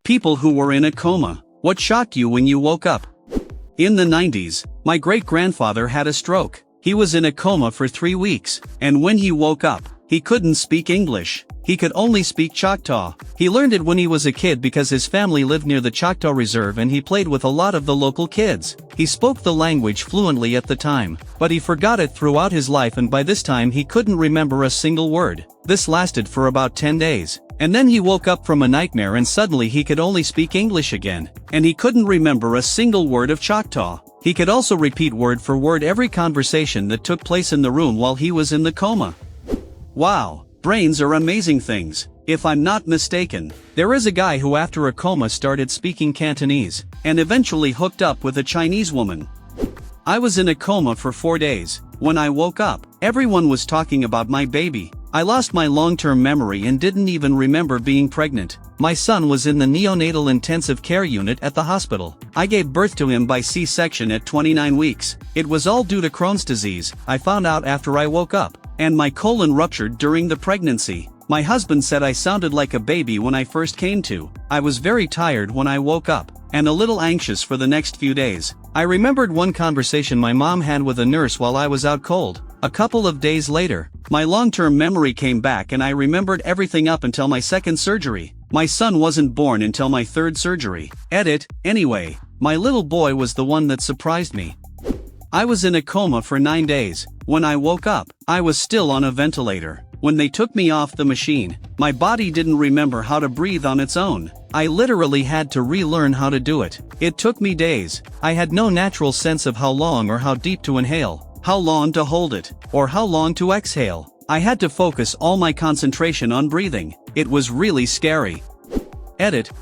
People who were in a coma. What shocked you when you woke up? In the 90s, my great-grandfather had a stroke. He was in a coma for 3 weeks, and when he woke up, he couldn't speak English. He could only speak Choctaw. He learned it when he was a kid because his family lived near the Choctaw Reserve and he played with a lot of the local kids. He spoke the language fluently at the time, but he forgot it throughout his life, and by this time he couldn't remember a single word. This lasted for about 10 days. And then he woke up from a nightmare and suddenly he could only speak English again. And he couldn't remember a single word of Choctaw. He could also repeat word for word every conversation that took place in the room while he was in the coma. Wow, brains are amazing things. If I'm not mistaken, there is a guy who after a coma started speaking Cantonese, and eventually hooked up with a Chinese woman. I was in a coma for 4 days. When I woke up, everyone was talking about my baby. I lost my long-term memory and didn't even remember being pregnant. My son was in the neonatal intensive care unit at the hospital. I gave birth to him by C-section at 29 weeks. It was all due to Crohn's disease, I found out after I woke up. And my colon ruptured during the pregnancy. My husband said I sounded like a baby when I first came to. I was very tired when I woke up, and a little anxious for the next few days. I remembered one conversation my mom had with a nurse while I was out cold. A couple of days later, my long-term memory came back and I remembered everything up until my second surgery. My son wasn't born until my third surgery. Anyway, my little boy was the one that surprised me. I was in a coma for 9 days. When I woke up, I was still on a ventilator. When they took me off the machine, my body didn't remember how to breathe on its own. I literally had to relearn how to do it. It took me days. I had no natural sense of how long or how deep to inhale, how long to hold it, or how long to exhale. I had to focus all my concentration on breathing. It was really scary.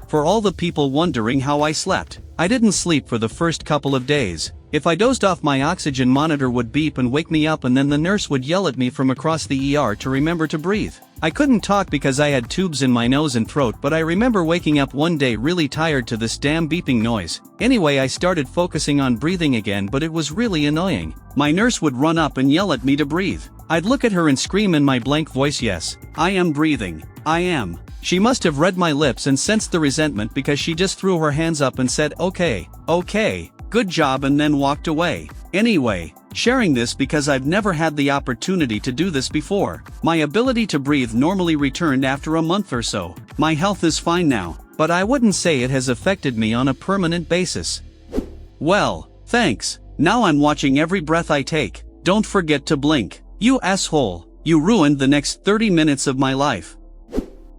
For all the people wondering how I slept, I didn't sleep for the first couple of days. If I dozed off, my oxygen monitor would beep and wake me up, and then the nurse would yell at me from across the ER to remember to breathe. I couldn't talk because I had tubes in my nose and throat, but I remember waking up one day really tired to this damn beeping noise. Anyway, I started focusing on breathing again, but it was really annoying. My nurse would run up and yell at me to breathe. I'd look at her and scream in my blank voice, "Yes, I am breathing. I am." She must have read my lips and sensed the resentment because she just threw her hands up and said, okay, good job," and then walked away. Anyway, sharing this because I've never had the opportunity to do this before. My ability to breathe normally returned after a month or so. My health is fine now, but I wouldn't say it has affected me on a permanent basis. Well, thanks. Now I'm watching every breath I take. Don't forget to blink. You asshole. You ruined the next 30 minutes of my life.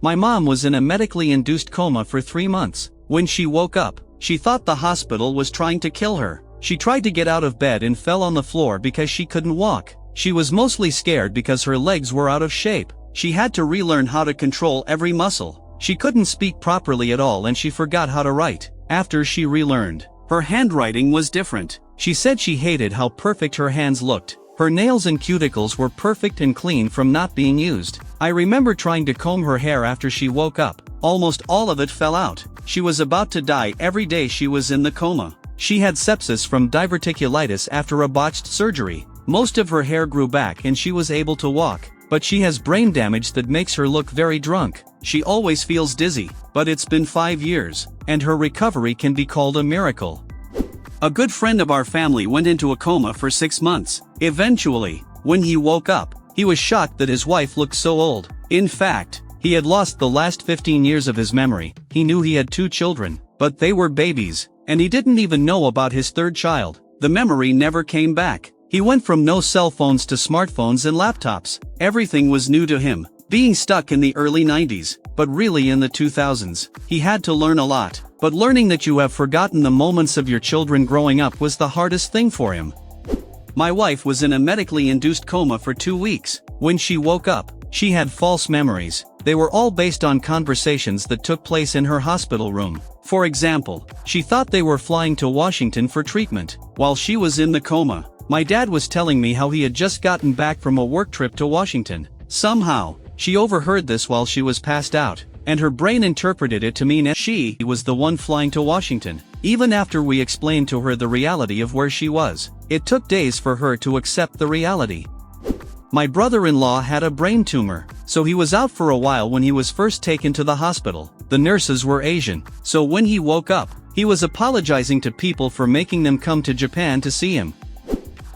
My mom was in a medically induced coma for 3 months. When she woke up, she thought the hospital was trying to kill her. She tried to get out of bed and fell on the floor because she couldn't walk. She was mostly scared because her legs were out of shape. She had to relearn how to control every muscle. She couldn't speak properly at all and she forgot how to write. After she relearned, her handwriting was different. She said she hated how perfect her hands looked. Her nails and cuticles were perfect and clean from not being used. I remember trying to comb her hair after she woke up. Almost all of it fell out. She was about to die every day she was in the coma. She had sepsis from diverticulitis after a botched surgery. Most of her hair grew back and she was able to walk, but she has brain damage that makes her look very drunk. She always feels dizzy, but it's been 5 years, and her recovery can be called a miracle. A good friend of our family went into a coma for 6 months. Eventually, when he woke up, he was shocked that his wife looked so old. In fact, he had lost the last 15 years of his memory. He knew he had 2 children, but they were babies, and he didn't even know about his 3rd child. The memory never came back. He went from no cell phones to smartphones and laptops. Everything was new to him. Being stuck in the early 90s, but really in the 2000s, he had to learn a lot. But learning that you have forgotten the moments of your children growing up was the hardest thing for him. My wife was in a medically induced coma for 2 weeks. When she woke up, she had false memories. They were all based on conversations that took place in her hospital room. For example, she thought they were flying to Washington for treatment. While she was in the coma, my dad was telling me how he had just gotten back from a work trip to Washington. Somehow, she overheard this while she was passed out, and her brain interpreted it to mean that she was the one flying to Washington. Even after we explained to her the reality of where she was, it took days for her to accept the reality. My brother-in-law had a brain tumor, so he was out for a while when he was first taken to the hospital. The nurses were Asian, so when he woke up, he was apologizing to people for making them come to Japan to see him.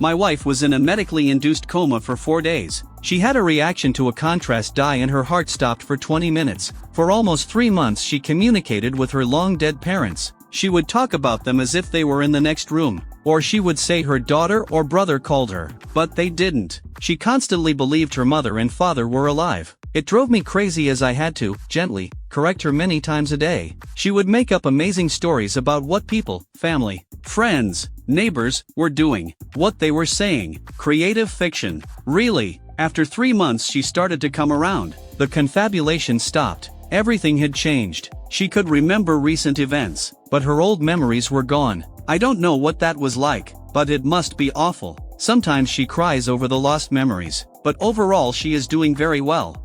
My wife was in a medically induced coma for 4 days. She had a reaction to a contrast dye and her heart stopped for 20 minutes. For almost 3 months she communicated with her long-dead parents. She would talk about them as if they were in the next room, or she would say her daughter or brother called her, but they didn't. She constantly believed her mother and father were alive. It drove me crazy as I had to, gently, correct her many times a day. She would make up amazing stories about what people, family, friends, neighbors, were doing, what they were saying. Creative fiction. Really, after 3 months she started to come around. The confabulation stopped. Everything had changed. She could remember recent events, but her old memories were gone. I don't know what that was like, but it must be awful. Sometimes she cries over the lost memories, but overall she is doing very well.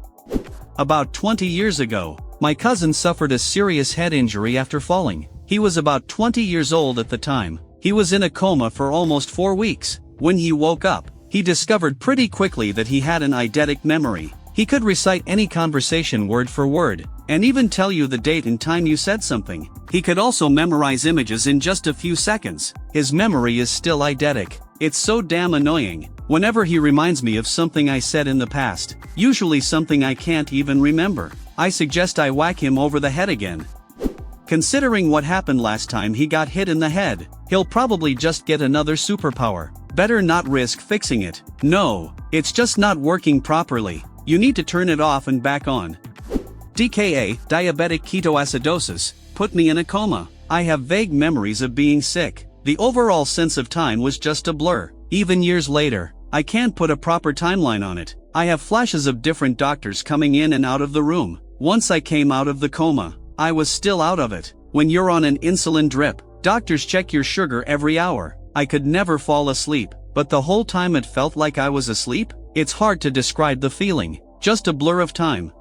About 20 years ago, my cousin suffered a serious head injury after falling. He was about 20 years old at the time. He was in a coma for almost 4 weeks. When he woke up, he discovered pretty quickly that he had an eidetic memory. He could recite any conversation word for word, and even tell you the date and time you said something. He could also memorize images in just a few seconds. His memory is still eidetic. It's so damn annoying. Whenever he reminds me of something I said in the past, usually something I can't even remember, I suggest I whack him over the head again. Considering what happened last time he got hit in the head, he'll probably just get another superpower. Better not risk fixing it. No, it's just not working properly. You need to turn it off and back on. DKA, diabetic ketoacidosis, put me in a coma. I have vague memories of being sick. The overall sense of time was just a blur. Even years later, I can't put a proper timeline on it. I have flashes of different doctors coming in and out of the room. Once I came out of the coma, I was still out of it. When you're on an insulin drip, doctors check your sugar every hour. I could never fall asleep, but the whole time it felt like I was asleep. It's hard to describe the feeling, just a blur of time.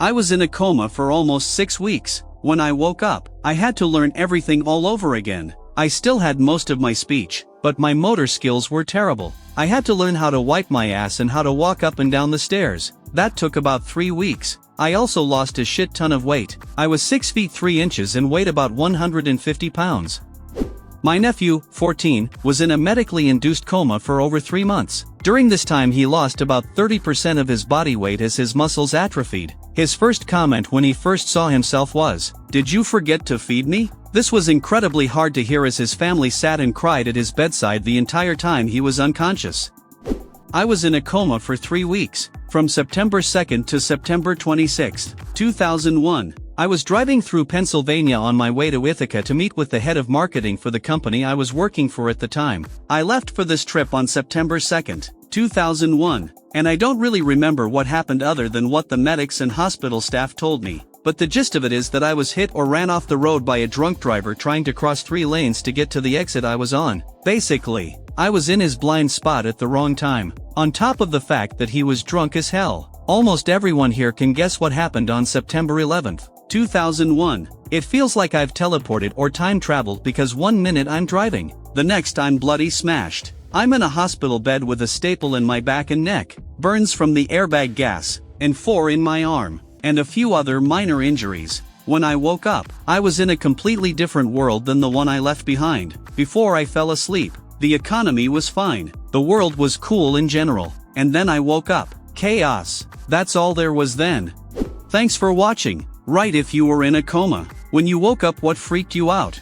I was in a coma for almost 6 weeks. When I woke up, I had to learn everything all over again. I still had most of my speech, but my motor skills were terrible. I had to learn how to wipe my ass and how to walk up and down the stairs. That took about 3 weeks. I also lost a shit ton of weight. I was 6 feet 3 inches and weighed about 150 pounds. My nephew, 14, was in a medically induced coma for over 3 months. During this time he lost about 30% of his body weight as his muscles atrophied. His first comment when he first saw himself was, "Did you forget to feed me?" This was incredibly hard to hear as his family sat and cried at his bedside the entire time he was unconscious. I was in a coma for 3 weeks, from September 2nd to September 26, 2001. I was driving through Pennsylvania on my way to Ithaca to meet with the head of marketing for the company I was working for at the time. I left for this trip on September 2nd, 2001, and I don't really remember what happened other than what the medics and hospital staff told me. But the gist of it is that I was hit or ran off the road by a drunk driver trying to cross 3 lanes to get to the exit I was on. Basically, I was in his blind spot at the wrong time. On top of the fact that he was drunk as hell. Almost everyone here can guess what happened on September 11th, 2001. It feels like I've teleported or time traveled because 1 minute I'm driving, the next I'm bloody smashed. I'm in a hospital bed with a staple in my back and neck, burns from the airbag gas, and 4 in my arm, and a few other minor injuries. When I woke up, I was in a completely different world than the one I left behind. Before I fell asleep, the economy was fine, the world was cool in general, and then I woke up. Chaos. That's all there was then. Thanks for watching. Write if you were in a coma. When you woke up, what freaked you out?